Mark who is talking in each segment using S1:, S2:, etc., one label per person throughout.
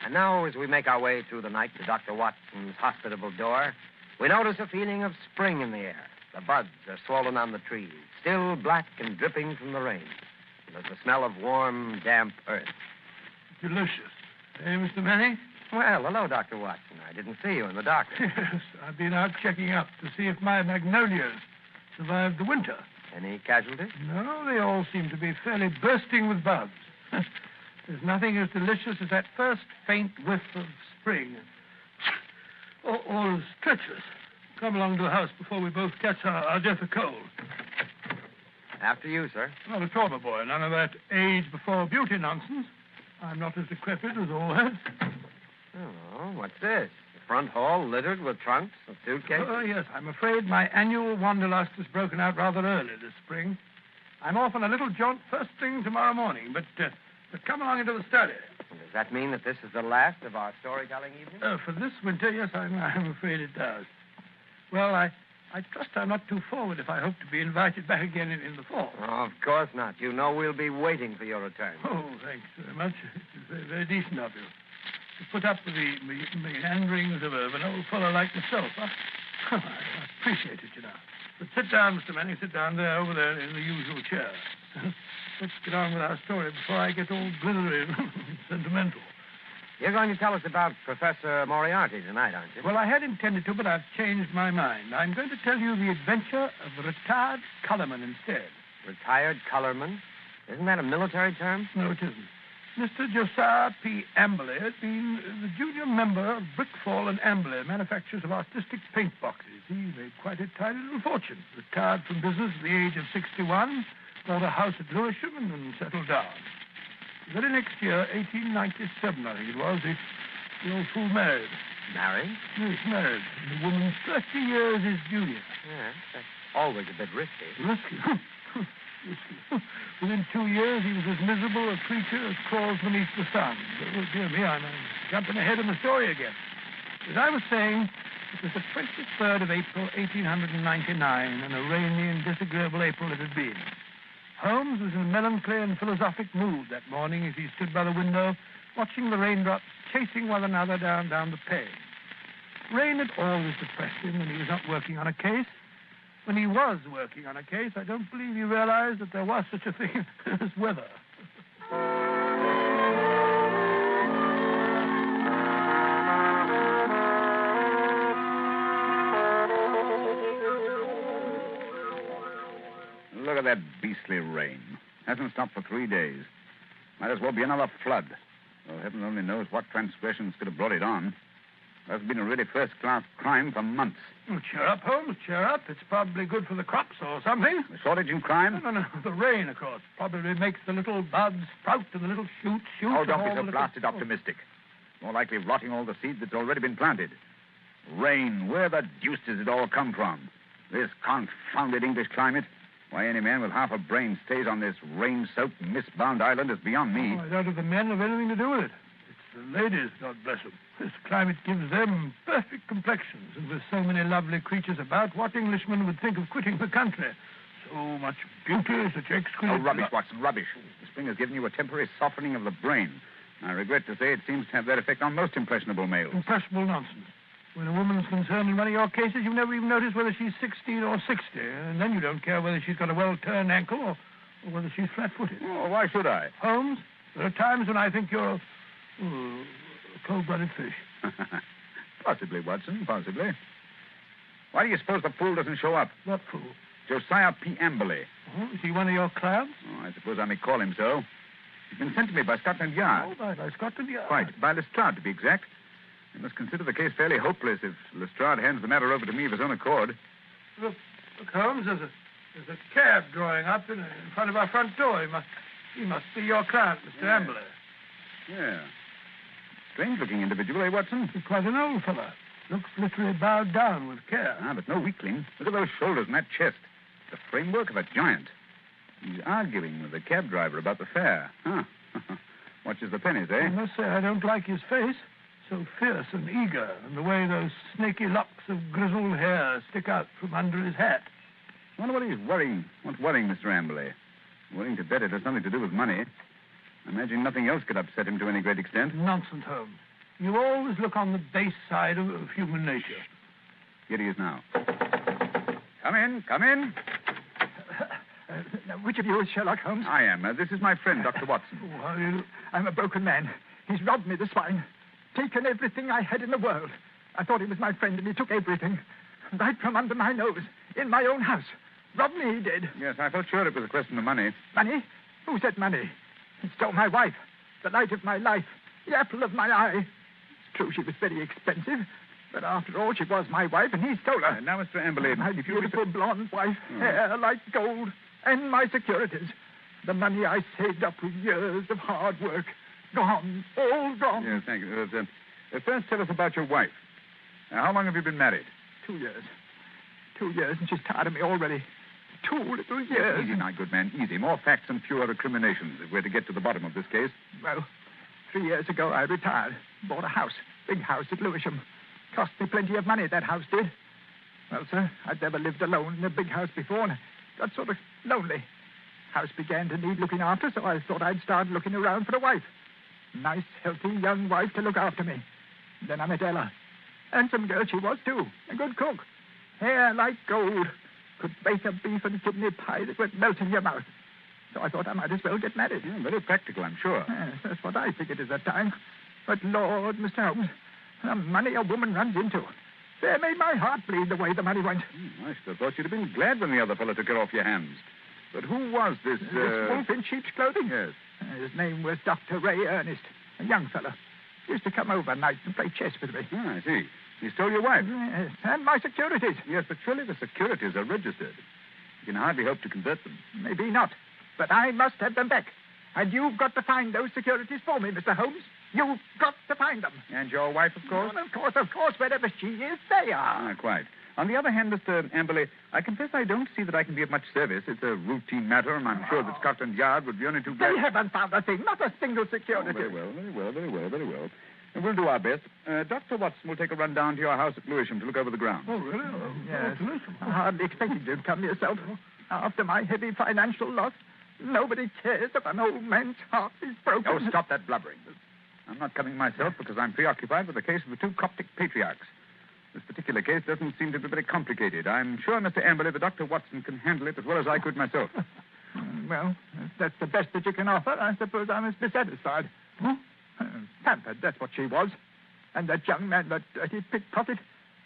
S1: And now, as we make our way through the night to Dr. Watson's hospitable door, we notice a feeling of spring in the air. The buds are swollen on the trees, still black and dripping from the rain. There's the smell of warm, damp earth.
S2: Delicious. Hey, Mr. Manning?
S1: Well, hello, Dr. Watson. I didn't see you in the dark.
S2: Yes, I've been out checking up to see if my magnolias survived the winter.
S1: Any casualties?
S2: No, they all seem to be fairly bursting with buds. There's nothing as delicious as that first faint whiff of spring. All is treacherous. Come along to the house before we both catch our death of cold.
S1: After you, sir.
S2: Not at all, my boy. None of that age before beauty nonsense. I'm not as decrepit as all that.
S1: Oh, what's this? The front hall littered with trunks and suitcases?
S2: Oh, yes. I'm afraid my annual wanderlust has broken out rather early this spring. I'm off on a little jaunt first thing tomorrow morning, but come along into the study.
S1: Does that mean that this is the last of our storytelling evening?
S2: For this winter, yes, I'm afraid it does. Well, I trust I'm not too forward if I hope to be invited back again in the fall.
S1: Oh, of course not. You know we'll be waiting for your return.
S2: Oh, thanks very much. It's very, very decent of you. To put up with the meanderings of an old fellow like myself. I appreciate it, you know. But sit down, Mr. Manning. Sit down there, over there, in the usual chair. Let's get on with our story before I get all glittery and sentimental.
S1: You're going to tell us about Professor Moriarty tonight, aren't you?
S2: Well, I had intended to, but I've changed my mind. I'm going to tell you the adventure of retired Colourman instead.
S1: Retired Colourman? Isn't that a military term?
S2: No, it isn't. Mr. Josiah P. Amberley had been the junior member of Brickfall and Amberley, manufacturers of artistic paint boxes. He made quite a tidy little fortune. Retired from business at the age of 61, bought a house at Lewisham, and then settled down. The very next year, 1897, I think it was, the old fool married.
S1: Married?
S2: Yes, married. And the woman 30 years his junior.
S1: Yes, that's always a bit risky.
S2: Risky? Risky. Within 2 years, he was as miserable a creature as crawls beneath the sun. Oh, dear me, I'm jumping ahead of the story again. As I was saying, it was the 23rd of April, 1899, and a rainy and disagreeable April it had been. Holmes was in a melancholy and philosophic mood that morning as he stood by the window, watching the raindrops chasing one another down the pane. Rain had always depressed him when he was not working on a case. When he was working on a case, I don't believe he realized that there was such a thing as weather.
S3: Look at that beastly rain. Hasn't stopped for 3 days. Might as well be another flood. Though heaven only knows what transgressions could have brought it on. That's been a really first-class crime for months.
S2: Oh, cheer up, Holmes, cheer up. It's probably good for the crops or something.
S3: A shortage in crime?
S2: No. The rain, of course, probably makes the little buds sprout and the little shoots shoot.
S3: Oh, don't be so blasted optimistic. More likely rotting all the seed that's already been planted. Rain, where the deuce does it all come from? This confounded English climate. Why any man with half a brain stays on this rain-soaked, mist-bound island is beyond me.
S2: Oh, I doubt if the men have anything to do with it. It's the ladies, God bless them. This climate gives them perfect complexions, and with so many lovely creatures about, what Englishman would think of quitting the country? So much beauty, such exquisite...
S3: Oh, rubbish, Watson, rubbish. The spring has given you a temporary softening of the brain. I regret to say it seems to have that effect on most impressionable males.
S2: Impressionable nonsense. When a woman's concerned in one of your cases, you never even notice whether she's 16 or 60, and then you don't care whether she's got a well-turned ankle or whether she's flat-footed.
S3: Oh, why should I?
S2: Holmes, there are times when I think you're a cold-blooded fish.
S3: Possibly, Watson, possibly. Why do you suppose the fool doesn't show up?
S2: What fool?
S3: Josiah P. Amberley.
S2: Oh, is he one of your clients?
S3: Oh, I suppose I may call him so. He's been sent to me by Scotland Yard.
S2: Oh, by Scotland Yard.
S3: Quite. By Lestrade, to be exact. You must consider the case fairly hopeless if Lestrade hands the matter over to me of his own accord.
S2: Look, Holmes, there's a cab drawing up in front of our front door. He must be your client, Mr. Amberley.
S3: Yeah. Strange-looking individual, eh, Watson?
S2: He's quite an old fellow. Looks literally bowed down with care.
S3: Ah, but no weakling. Look at those shoulders and that chest. The framework of a giant. He's arguing with the cab driver about the fare. Huh. Watches the pennies, eh?
S2: I must say I don't like his face. So fierce and eager, and the way those snaky locks of grizzled hair stick out from under his hat.
S3: I wonder what he's worrying. What's worrying Mr. Amberley? Willing to bet it has nothing to do with money. I imagine nothing else could upset him to any great extent.
S2: Nonsense, Holmes. You always look on the base side of human nature.
S3: Here he is now. Come in, come in.
S4: Which of you is Sherlock Holmes?
S3: I am. This is my friend, Dr. Watson.
S2: How are you?
S4: I'm a broken man. He's robbed me, the swine. Taken everything I had in the world. I thought he was my friend, and he took everything. Right from under my nose. In my own house. Robbed me, he did.
S3: Yes, I felt sure it was a question of money.
S4: Money? Who said money? He stole my wife. The light of my life. The apple of my eye. It's true she was very expensive. But after all, she was my wife, and he stole her.
S3: Now, Mr. Amberley,
S4: My beautiful blonde wife. Hair like gold. And my securities. The money I saved up with years of hard work. Gone. All gone.
S3: Yes, thank you. First, tell us about your wife. How long have you been married?
S4: 2 years. 2 years, and she's tired of me already. 2 little years.
S3: Easy now, good man, easy. More facts and fewer recriminations if we're to get to the bottom of this case.
S4: Well, 3 years ago, I retired. Bought a house. Big house at Lewisham. Cost me plenty of money, that house did. Well, sir, I'd never lived alone in a big house before, and got sort of lonely. House began to need looking after, so I thought I'd start looking around for a wife. Nice, healthy, young wife to look after me. Then I met Ella. Handsome girl she was, too. A good cook. Hair like gold. Could bake a beef and kidney pie that would melt in your mouth. So I thought I might as well get married.
S3: Yeah, very practical, I'm sure.
S4: Yes, that's what I figured at that time. But, Lord, Mr. Holmes, the money a woman runs into. They made my heart bleed the way the money went.
S3: I should have thought you'd have been glad when the other fellow took it off your hands. But who was this...
S4: This wolf in sheep's clothing?
S3: Yes.
S4: His name was Dr. Ray Ernest, a young fellow. Used to come over nights and play chess with me.
S3: I see. He stole your wife.
S4: Yes, and my securities.
S3: Yes, but surely the securities are registered. You can hardly hope to convert them.
S4: Maybe not, but I must have them back. And you've got to find those securities for me, Mr. Holmes. You've got to find them.
S3: And your wife, of course?
S4: Well, of course, wherever she is, they are.
S3: Quite. On the other hand, Mr. Amberley, I confess I don't see that I can be of much service. It's a routine matter, and I'm sure that Scotland Yard would be only too glad...
S4: They haven't found a thing, not a single security.
S3: Very well. And we'll do our best. Dr. Watson will take a run down to your house at Lewisham to look over the grounds.
S2: Oh, really?
S4: Yes. I hardly expected you to come yourself. After my heavy financial loss, nobody cares if an old man's heart is broken.
S3: Oh, stop that blubbering. I'm not coming myself because I'm preoccupied with the case of the 2 Coptic patriarchs. This particular case doesn't seem to be very complicated. I'm sure, Mr. Amberley, that Dr. Watson can handle it as well as I could myself.
S4: Well, if that's the best that you can offer, I suppose I must be satisfied. Pampered, that's what she was. And that young man, that dirty pickpocket,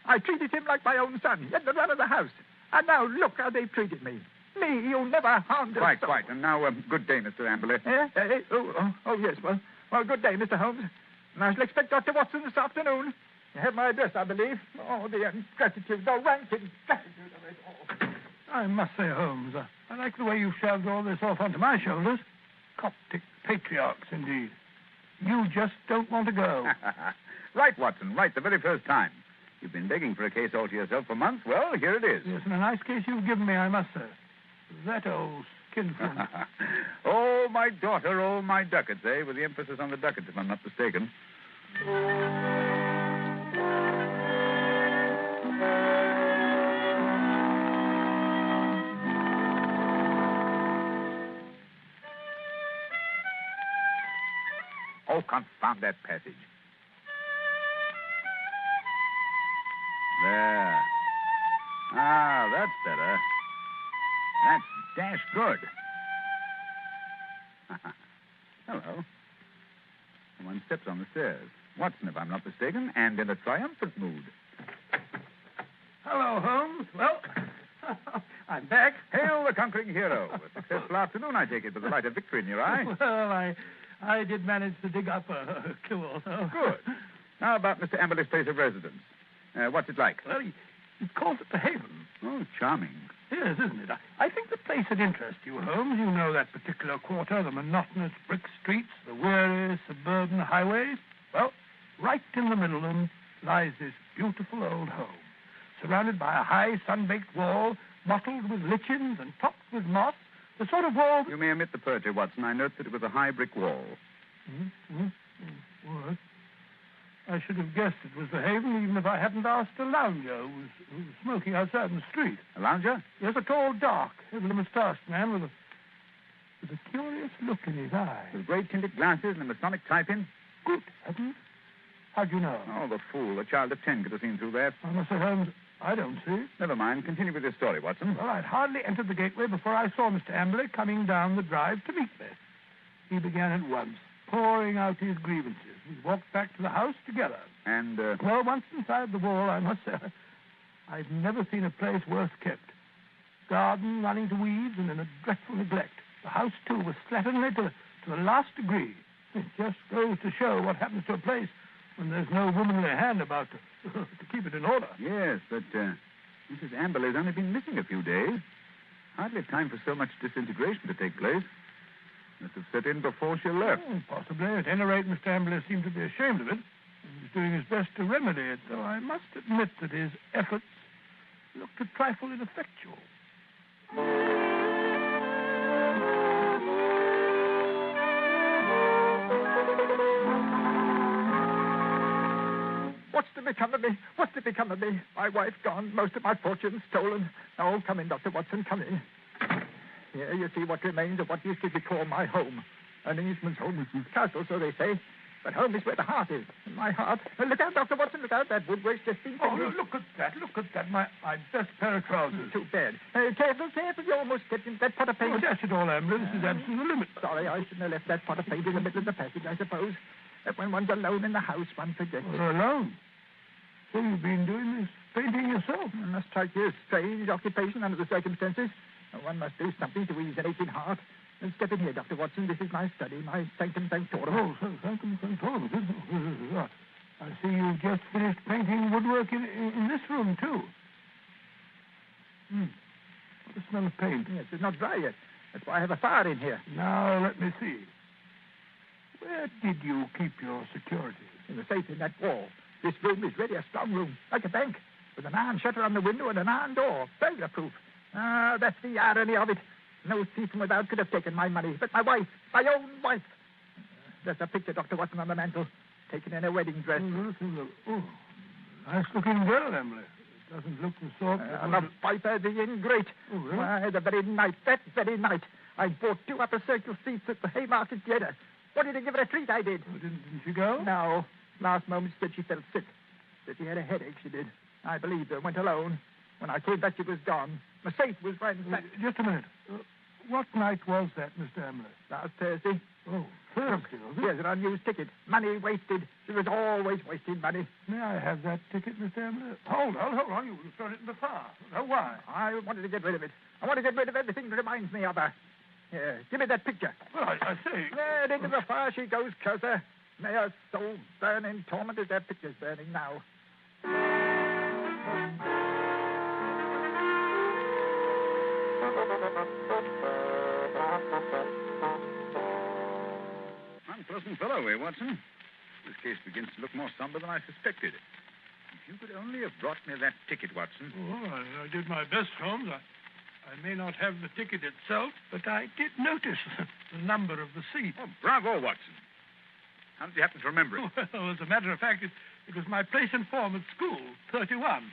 S4: I treated him like my own son. He had the run of the house. And now look how they've treated me. Me, you never harmed a soul.
S3: Quite. And now, good day, Mr. Amberley.
S4: Yes. Well, good day, Mr. Holmes. And I shall expect Dr. Watson this afternoon. You have my address, I believe. Oh, the ingratitude, the rank ingratitude of it all.
S2: I must say, Holmes, I like the way you've shoved all this off onto my shoulders. Coptic patriarchs, indeed. You just don't want to go.
S3: Right, Watson, right, the very first time. You've been begging for a case all to yourself for months. Well, here it is.
S2: Yes, and a nice case you've given me, I must say. That old skinflint.
S3: Oh, my daughter, oh, my ducats, eh? With the emphasis on the ducats, if I'm not mistaken. Oh, confound that passage. There. Ah, that's better. That's dash good. Hello. Someone steps on the stairs. Watson, if I'm not mistaken, and in a triumphant mood.
S2: Hello, Holmes. Well,
S4: I'm back.
S3: Hail the conquering hero. A successful afternoon, I take it, with the light of victory in your eye.
S2: Well, I did manage to dig up a clue or so.
S3: Good. How about Mr. Amberley's place of residence? What's it like?
S2: Well, he calls it the Haven.
S3: Oh, charming.
S2: Yes, isn't it? I think the place would interest you, Holmes. You know that particular quarter, the monotonous brick streets, the weary suburban highways. Well, right in the middle of them lies this beautiful old home, surrounded by a high sun-baked wall, mottled with lichens and topped with moss, the sort of wall...
S3: You may omit the perjury, Watson. I note that it was a high brick wall.
S2: What? I should have guessed it was the Haven, even if I hadn't asked a lounger who was smoking outside in the street.
S3: A lounger?
S2: Yes, a tall, dark, heavily-moustached man with a curious look in his eye.
S3: With great tinted glasses and a Masonic type in?
S2: Good heavens. How'd you know?
S3: Oh, the fool. A child of 10 could have seen through that.
S2: Oh, Mr. Holmes, I don't see.
S3: Never mind. Continue with your story, Watson.
S2: Well, I'd hardly entered the gateway before I saw Mr. Amberley coming down the drive to meet me. He began at once, pouring out his grievances. We walked back to the house together.
S3: And,
S2: Well, once inside the wall, I must say, I've never seen a place worse kept. Garden running to weeds and in a dreadful neglect. The house, too, was slatternly to the last degree. It just goes to show what happens to a place when there's no womanly hand about to keep it in order.
S3: yes, but, Mrs. Amberley's only been missing a few days. Hardly time for so much disintegration to take place. Must have set in before she left.
S2: Oh, possibly. At any rate, Mr. Amberley seemed to be ashamed of it. He was doing his best to remedy it, though I must admit that his efforts looked a trifle ineffectual.
S4: What's to become of me? What's to become of me? My wife gone, most of my fortune stolen. Oh, come in, Dr. Watson, come in. Here you see what remains of what used to be called my home. An Englishman's home is his castle, so they say. But home is where the heart is. And my heart... Look out, Dr. Watson, look out. That woodwork's just been...
S2: Oh, look at that. Look at that. My best pair of trousers.
S4: Too bad. Careful, careful. You almost stepped into that pot of paint.
S2: Oh, dash it all, Amberley. This is absolutely the limit.
S4: Sorry, I shouldn't have left that pot of paint in the middle of the passage, I suppose. When one's alone in the house, one forgets.
S2: Well, alone? So you've been doing this painting yourself?
S4: It must strike you a strange occupation under the circumstances. One must do something to ease an aching heart. And step in here, Dr. Watson. This is my study, my sanctum sanctorum.
S2: Oh, sanctum sanctorum. I see you've just finished painting woodwork in this room, too. What a smell of paint.
S4: Yes, it's not dry yet. That's why I have a fire in here.
S2: Now, let me see. Where did you keep your securities?
S4: In the safe in that wall. This room is really a strong room, like a bank, with an iron shutter on the window and an iron door, burglar-proof. Ah, that's the irony of it. No thief from without could have taken my money, but my wife, my own wife. There's a picture, Dr. Watson, on the mantel, taken in a wedding dress.
S2: Oh, nice-looking girl, Emily. It doesn't look the sort...
S4: The viper, the ingrate.
S2: Oh, really?
S4: Why, that very night, I bought 2 upper-circle seats at the Haymarket Theatre. Wanted to give her a treat, I did.
S2: Oh, didn't she go?
S4: No. Last moment she said she felt sick. Said she had a headache, she did. I believed her, went alone. When I came back, she was gone. My safe was ransacked.
S2: Just a minute. What night was that, Mr. Emily?
S4: Last Thursday.
S2: Oh, Thursday, was it?
S4: Yes, an unused ticket. Money wasted. She was always wasting money.
S2: May I have that ticket, Mr. Emily? Hold on. You thrown it in the fire. No, why?
S4: I wanted to get rid of it. I want to get rid of everything that reminds me of her. Here, give me that picture.
S2: Well, I say...
S4: There, into the fire she goes, Cursor. May her soul burn in torment as that picture's burning now.
S3: Unpleasant fellow, eh, Watson? This case begins to look more somber than I suspected. If you could only have brought me that ticket, Watson.
S2: Oh, I did my best, Holmes. I may not have the ticket itself, but I did notice the number of the seat.
S3: Oh, bravo, Watson. How did you happen to remember it?
S2: Well, as a matter of fact, it was my place in form at school, 31.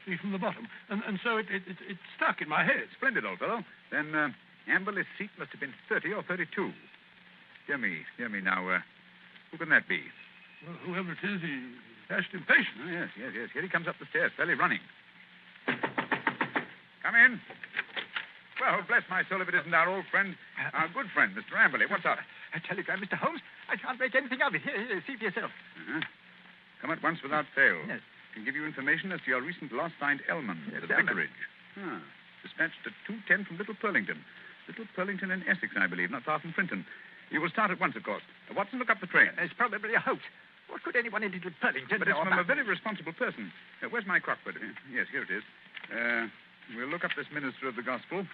S2: See from the bottom. And so it stuck in my head.
S3: Splendid, old fellow. Then Amberley's seat must have been 30 or 32. Hear me now. Who can that be?
S2: Well, whoever it is, he's dashed impatient.
S3: Oh, yes. Here he comes up the stairs, fairly running. Come in. Well, bless my soul if it isn't our old friend, our good friend, Mr. Amberley. What's up?
S4: A telegram, Mr. Holmes. I can't make anything of it. Here, see for yourself.
S3: Uh-huh. Come at once without fail.
S4: Yes.
S3: Can give you information as to your recent lost find, Elman,
S4: Yes,
S3: at
S4: Elman.
S3: Vicarage. Dispatched at 2:10 from Little Purlington. Little Purlington in Essex, I believe, not far from Frinton. You will start at once, of course. Watson, look up the train.
S4: It's probably a hoax. What could anyone in Little Purlington
S3: But it's
S4: know
S3: from a
S4: about
S3: very
S4: me?
S3: responsible person. Where's my crockford? Yes, here it is. We'll look up this minister of the gospel.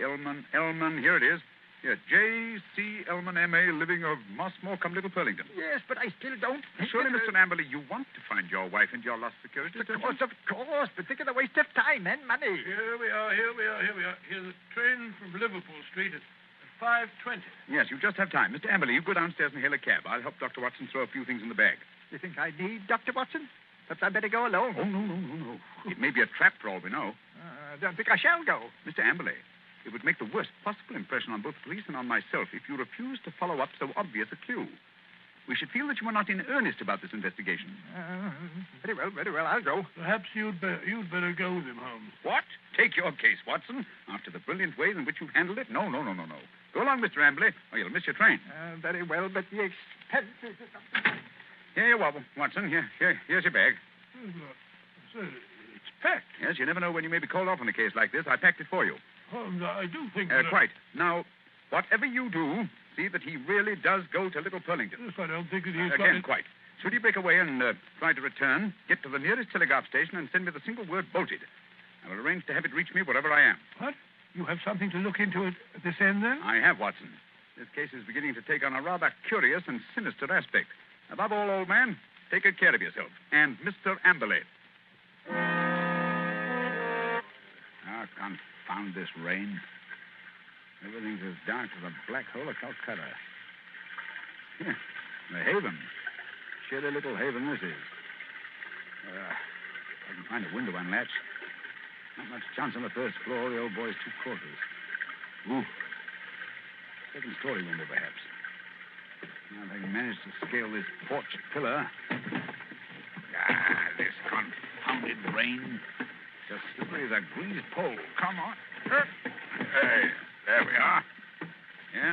S3: Elman. Here it is. Here, J.C. Elman, M.A., living of Mossmore, come Little Purlington.
S4: Yes, but I still don't...
S3: Surely, Mr. Amberley, you want to find your wife and your lost securities.
S4: Of course. But think of the waste of time and money.
S2: Here we are. Here's the train from Liverpool Street at 5:20.
S3: Yes, you just have time. Mr. Amberley, you go downstairs and hail a cab. I'll help Dr. Watson throw a few things in the bag.
S4: You think I need Dr. Watson? Perhaps I'd better go alone.
S3: Oh, no. It may be a trap for all we know.
S4: I don't think I shall go.
S3: Mr. Amberley, it would make the worst possible impression on both the police and on myself if you refused to follow up so obvious a clue. We should feel that you are not in earnest about this investigation.
S4: Very well, I'll go.
S2: Perhaps you'd better go with him, Holmes.
S3: What? Take your case, Watson. After the brilliant way in which you've handled it? No. Go along, Mr. Amberley, or you'll miss your train.
S4: Very well, but the expenses or something.
S3: Here you are, Watson. Here's your bag.
S2: Sir, it's packed.
S3: Yes, you never know when you may be called off on a case like this. I packed it for you.
S2: Holmes, I do think
S3: Quite. Now, whatever you do, see that he really does go to Little Purlington.
S2: Yes, I don't think that he's
S3: Again, quite. Should he break away and try to return, get to the nearest telegraph station and send me the single word bolted. I will arrange to have it reach me wherever I am.
S2: What? You have something to look into at this end, then?
S3: I have, Watson. This case is beginning to take on a rather curious and sinister aspect. Above all, old man, take good care of yourself. And Mr. Amberley. Ah, confound this rain. Everything's as dark as a black hole of Calcutta. Here, the haven. Shitty little haven this is. I can find a window unlatched. Not much chance on the first floor. The old boy's 2 quarters. Ooh. Second-story window, perhaps. Now, if I can manage to scale this porch pillar. This confounded rain. Just slippery as a greased pole. Come on. Hey, there we are. Yeah.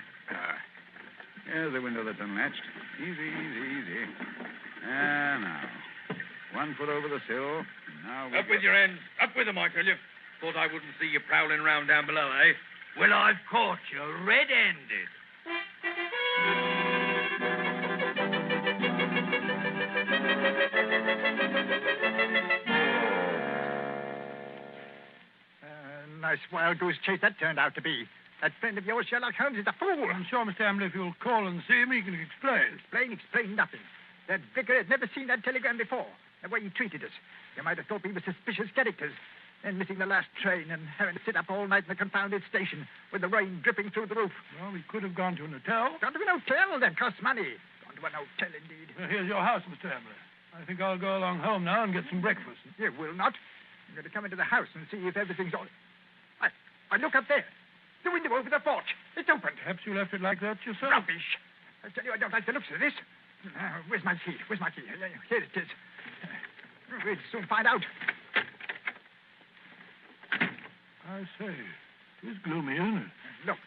S3: Here's the window that's unlatched. Easy. Now. 1 foot over the sill. Now
S5: Up with your hands. Up with them, I tell you. Thought I wouldn't see you prowling around down below, eh? Well, I've caught you red-handed.
S4: Nice wild goose chase that turned out to be. That friend of yours, Sherlock Holmes, is a fool.
S2: I'm sure, Mr. Amberley, if you'll call and see him, he can explain.
S4: Explain nothing. That vicar had never seen that telegram before. The way he treated us. You might have thought we were suspicious characters. Then missing the last train and having to sit up all night in the confounded station with the rain dripping through the roof.
S2: Well, we could have gone to an hotel.
S4: Gone to an hotel? That costs money. Gone to an hotel, indeed.
S2: Here's your house, Mr. Amberley. I think I'll go along home now and get some breakfast.
S4: You will not. I'm going to come into the house and see if everything's all... I look up there. The window over the porch. It's opened.
S2: Perhaps you left it like that yourself.
S4: Rubbish. I tell you, I don't like the looks of this. Where's my key? Here it is. We'll soon find out.
S2: I say, it's gloomy, isn't it?
S4: Look.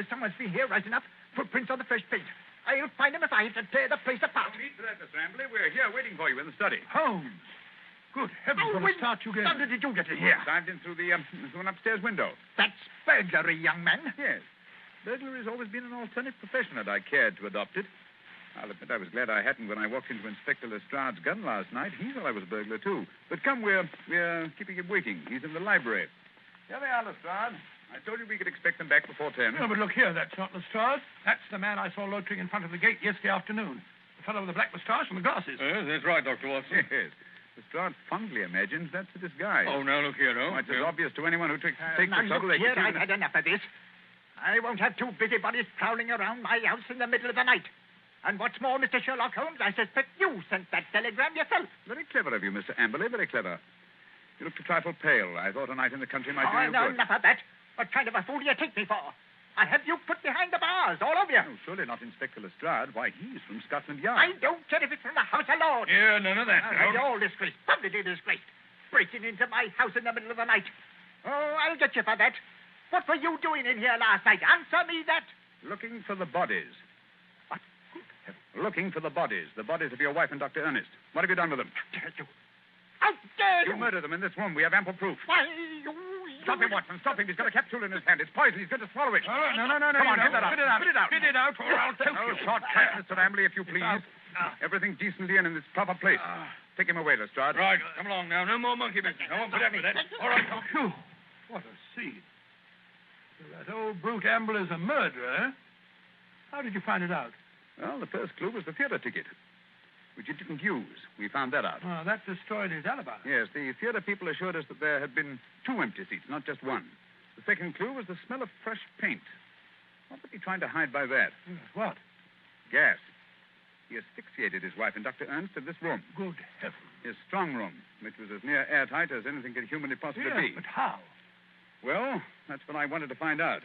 S4: Someone's been here right enough. Footprints on the fresh paint. I'll find them if I have to tear the place apart.
S3: No need for that, Mr. Amberley. We're here waiting for you in the study.
S2: Holmes! Good heavens, what a start you gave.
S4: How did you get in here?
S3: Dived in through the an upstairs window.
S4: That's burglary, young man.
S3: Yes. Burglary has always been an alternate profession, had I cared to adopt it. I'll admit I was glad I hadn't when I walked into Inspector Lestrade's gun last night. He thought I was a burglar, too. But come, we're keeping him waiting. He's in the library. Here they are, Lestrade. I told you we could expect them back before 10.
S2: No, but look here, that's not Lestrade. That's the man I saw loitering in front of the gate yesterday afternoon. The fellow with the black moustache and the glasses.
S5: Yes, that's right, Dr. Watson.
S3: Yes. Lestrade fondly imagines that's a disguise.
S5: Oh, now, look here, no.
S3: It's as obvious to anyone who takes the trouble.
S4: Look here, I've had enough of this. I won't have 2 busybodies prowling around my house in the middle of the night. And what's more, Mr. Sherlock Holmes, I suspect you sent that telegram yourself.
S3: Very clever of you, Mr. Amberley, very clever. You looked a trifle pale. I thought a night in the country might do you good.
S4: Enough of that. What kind of a fool do you take me for? I have you put behind the bars, all of you.
S3: Oh, surely not Inspector Lestrade. Why, he's from Scotland Yard.
S4: I don't care if it's from the House of Lords.
S5: Yeah, none of that.
S4: You're all disgraced, publicly disgraced. Breaking into my house in the middle of the night. Oh, I'll get you for that. What were you doing in here last night? Answer me that.
S3: Looking for the bodies.
S4: What?
S3: Looking for the bodies. The bodies of your wife and Dr. Ernest. What have you done with them?
S4: How dare you?
S3: You murdered them in this room. We have ample proof.
S4: Why,
S3: Stop him, Watson. Stop him. He's got a capsule in his hand. It's poison. He's going to swallow it.
S2: No.
S3: Come on,
S2: Spit
S3: get that out.
S2: Spit it out, or I'll choke
S3: No
S2: you.
S3: shortcut, Mr. Amberley, if you please. Everything decently and in its proper place. Take him away, Lestrade.
S5: Right, come along now. No more monkey business. I won't put up with that. All right, come.
S2: Phew. What a scene. So that old brute Amberley's a murderer, eh? How did you find it out?
S3: Well, the first clue was the theater ticket, which you didn't use. We found that out.
S2: Oh, that destroyed his alibi.
S3: Yes, the theater people assured us that there had been 2 empty seats, not just one. The second clue was the smell of fresh paint. What was he trying to hide by that?
S2: Yes, what?
S3: Gas. He asphyxiated his wife and Dr. Ernst in this room.
S2: Good heavens.
S3: His strong room, which was as near airtight as anything could humanly possibly
S2: Yes,
S3: be.
S2: but how?
S3: Well, that's what I wanted to find out.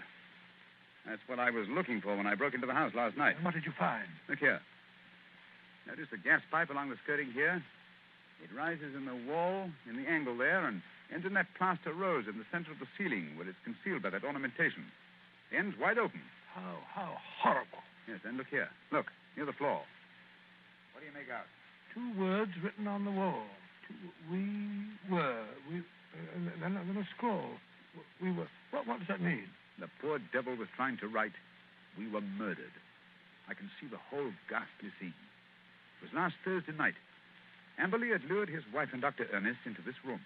S3: That's what I was looking for when I broke into the house last night.
S2: And what did you find?
S3: Look here. Notice the gas pipe along the skirting here? It rises in the wall, in the angle there, and ends in that plaster rose in the center of the ceiling where it's concealed by that ornamentation. The end's wide open.
S2: How horrible.
S3: Yes, and look here. Look, near the floor. What do you make out?
S2: 2 words written on the wall. Then a scroll. We were. What does that mean?
S3: The poor devil was trying to write, "We were murdered." I can see the whole ghastly scene. It was last Thursday night. Amberley had lured his wife and Dr. Ernest into this room.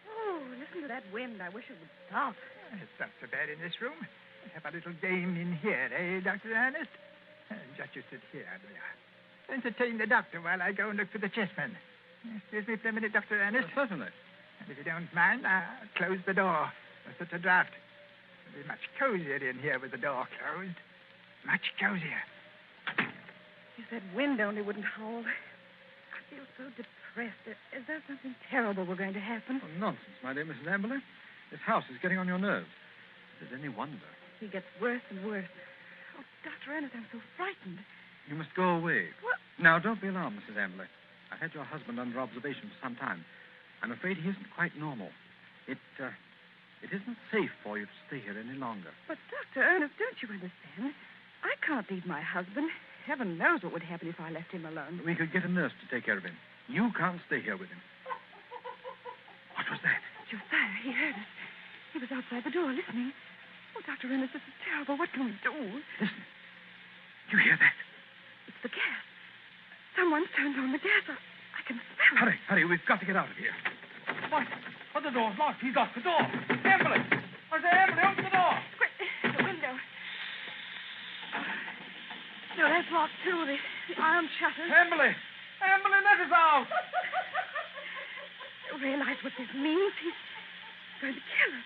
S6: Oh, listen to that wind. I wish it would stop.
S4: It's not so bad in this room. Let's have a little game in here, eh, Dr. Ernest? Just you sit here, do you? Entertain the doctor while I go and look for the chessmen. Excuse me for a minute, Dr. Ernest.
S2: Certainly.
S4: And if you don't mind, I'll close the door. There's such a draft. It'll be much cozier in here with the door closed. Much cozier.
S6: If that wind only wouldn't howl. I feel so depressed. Is there something terrible we're going to happen?
S7: Oh, nonsense, my dear Mrs. Amberley. This house is getting on your nerves. If there's any wonder.
S6: He gets worse and worse. Oh, Dr. Ernest, I'm so frightened.
S7: You must go away.
S6: What?
S7: Now, don't be alarmed, Mrs. Amberley. I've had your husband under observation for some time. I'm afraid he isn't quite normal. It isn't safe for you to stay here any longer.
S6: But, Dr. Ernest, don't you understand? I can't leave my husband. Heaven knows what would happen if I left him alone.
S7: We could get a nurse to take care of him. You can't stay here with him. What was that?
S6: Josiah, he heard us. He was outside the door listening. Oh, Dr. Ernest, this is terrible. What can we do?
S7: Listen. You hear that?
S6: It's the gas. Someone's turned on the gas. I can smell it.
S7: Hurry, hurry. We've got to get out of here.
S2: What? Oh, the door's locked. He's locked the door. Amberley! I say, Amberley, open the door.
S6: Quick, the window. No, that's locked, too. The iron shutters.
S2: Amberley! Amberley, let us out!
S6: You realize what this means? He's going to kill us.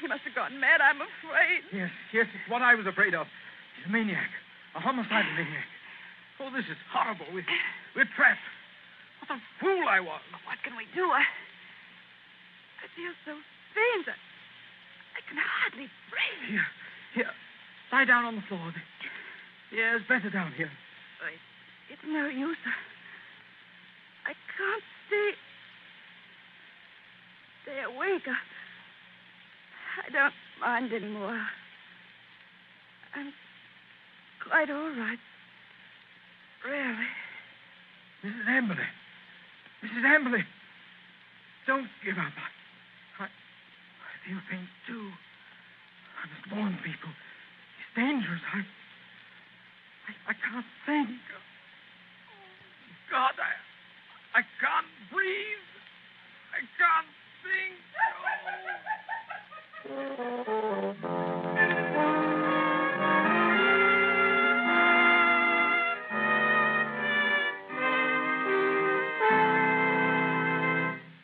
S6: He must have gone mad, I'm afraid.
S7: Yes, it's what I was afraid of. He's a maniac. A homicidal maniac. Oh, this is horrible. We're trapped. What a fool I was.
S6: What can we do? I feel so faint. I can hardly breathe.
S7: Here. Lie down on the floor. The air's better down here.
S6: It's no use. I can't stay awake. I don't mind anymore. I'm quite all right. Really.
S7: Mrs. Amberley. Mrs. Amberley. Don't give up. I feel faint, too. I must warn people. It's dangerous. I can't think. God, I can't breathe. I can't think.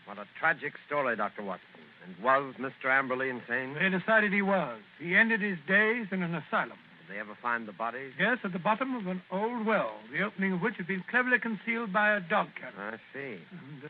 S1: What a tragic story, Dr. Watson. And was Mr. Amberley insane?
S2: They decided he was. He ended his days in an asylum.
S1: Did they ever find the bodies?
S2: Yes, at the bottom of an old well, the opening of which had been cleverly concealed by a dog kennel.
S1: I see.
S2: And